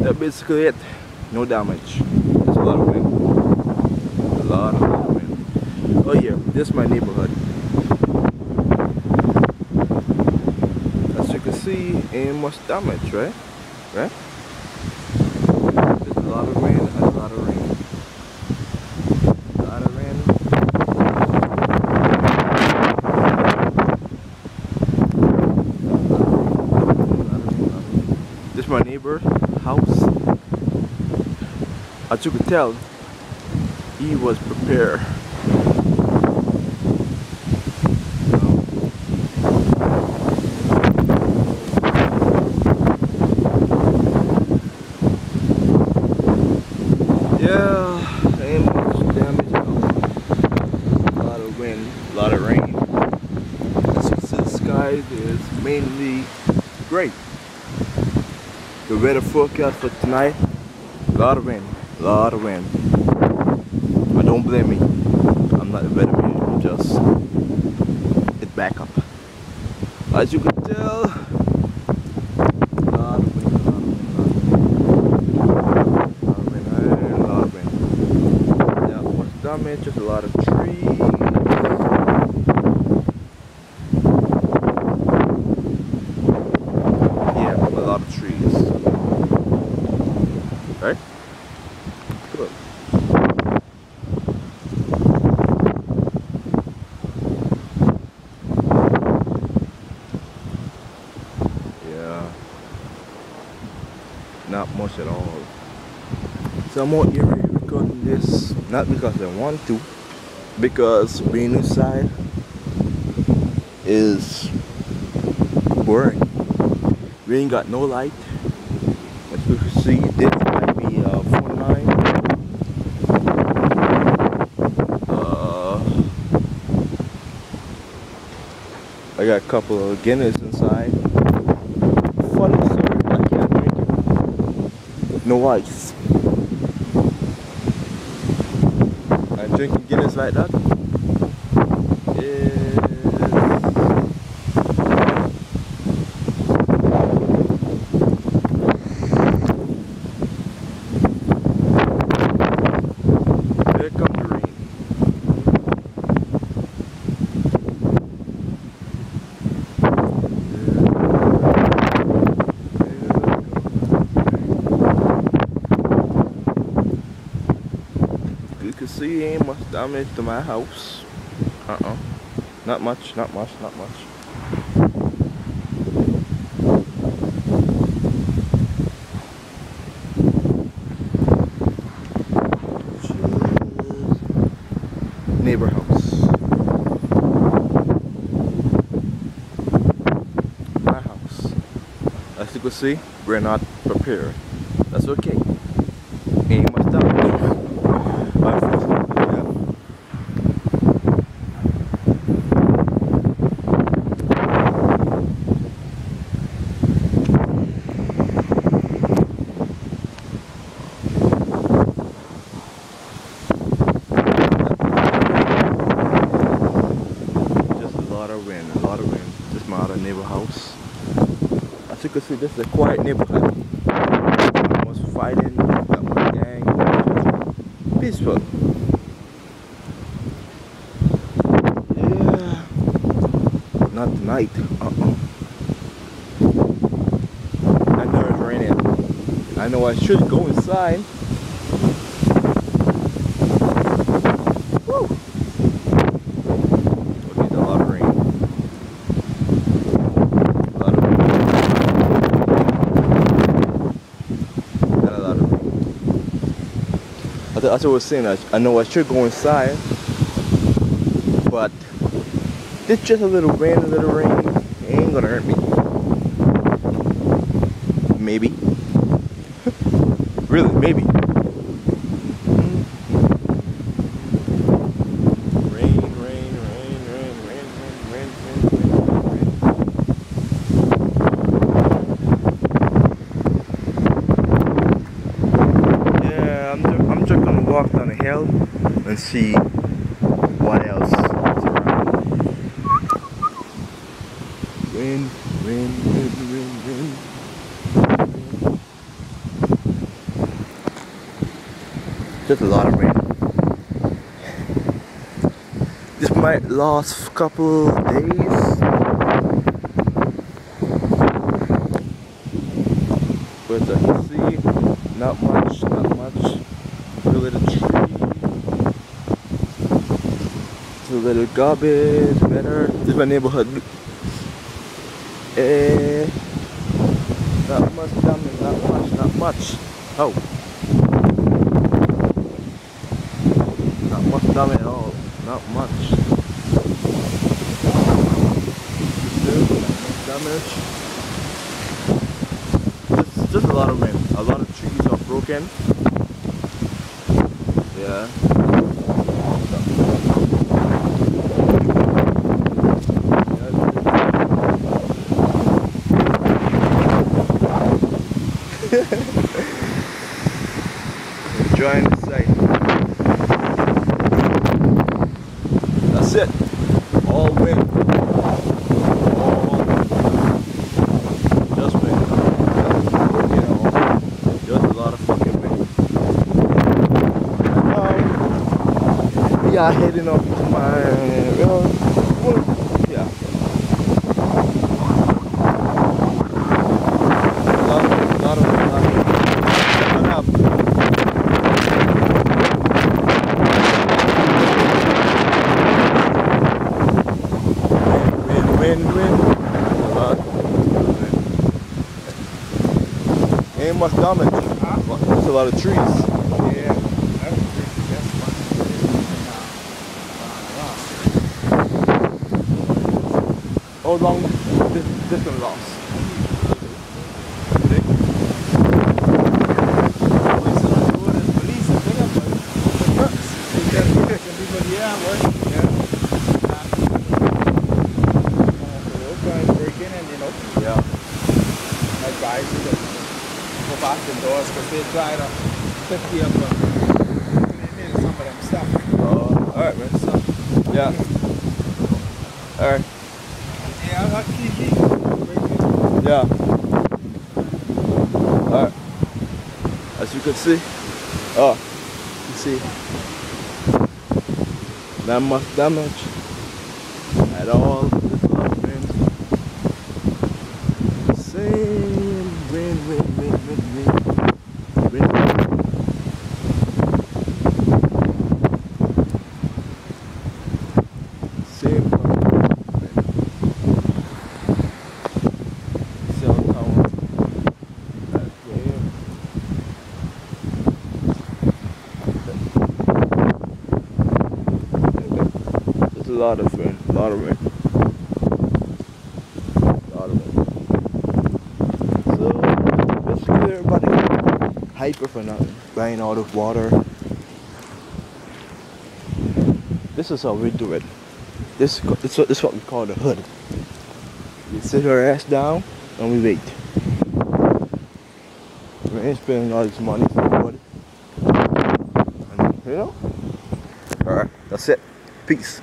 That's basically it. No damage. Just a lot of wind. A lot of wind. Oh yeah, this is my neighborhood. As you can see, ain't much damage, right? Right? There's a lot of rain and a lot of rain. A lot of rain. This is my neighbor's house. As you could tell, he was prepared. Yeah, ain't much damage at all. A lot of wind, a lot of rain. As you can see, the sky is mainly gray. The weather forecast for tonight, a lot of wind, a lot of wind. But don't blame me, I'm not a weatherman, I'm just it back up. As you can tell, a lot of wind, a lot of wind, a lot of wind. Yeah, what's damage? Just a lot of trees. Yeah, a lot of trees. Right? Good. Yeah. Not much at all. So I'm out here recording this, not because I want to, because being inside is boring. We ain't got no light. As you can see, this might be a phone line. I got a couple of Guinness inside. Funny story, I can't drink it. No ice. I'm drinking Guinness like that. You can see ain't much damage to my house. Not much, not much, not much. Neighbor house. My house. As you can see, we're not prepared. That's okay. Ain't much damage. A lot of wind. This is my other neighbor house. As you can see, this is a quiet neighborhood. No one's fighting, not one gang. Peaceful. Yeah. Not tonight. I know it's raining. I know I should go inside. Woo! As I was saying, I know I should go inside, but it's just a little rain, it ain't gonna hurt me. Maybe. Really, maybe. I'm just gonna walk down the hill and see what else is around. Wind, wind, wind, wind, wind. Just a lot of rain. This might last couple days. But as you see, not much. A little tree, a little garbage, better. This is my neighborhood. Not much damage, not much. Oh. Not much damage at all, not much. Still, not much damage. Just a lot of rain. A lot of trees are broken. Yeah. Enjoying the sight. That's it. All wind. All just wind. Just a lot of fucking wind. We are heading up to my yeah. Lot of wind. Ain't much damage. There's a lot of trees. Yeah. How long this gonna last? Yeah. Advise you to go back indoors because they dried up 50 of them. They need some of them stuff. Alright, man. Yeah. Alright. Yeah, I'll keep it. Yeah. Alright. As you can see. Oh. You see. Not much damage at all. There's a lot of wind. Same wind. Same cell tower. That way. There's a lot of wind. So basically everybody hyper for nothing. Buying all the water. This is how we do it. This is what we call the hood. We sit our ass down and we wait. We ain't spending all this money for wood. And, you know? Alright, that's it. Peace.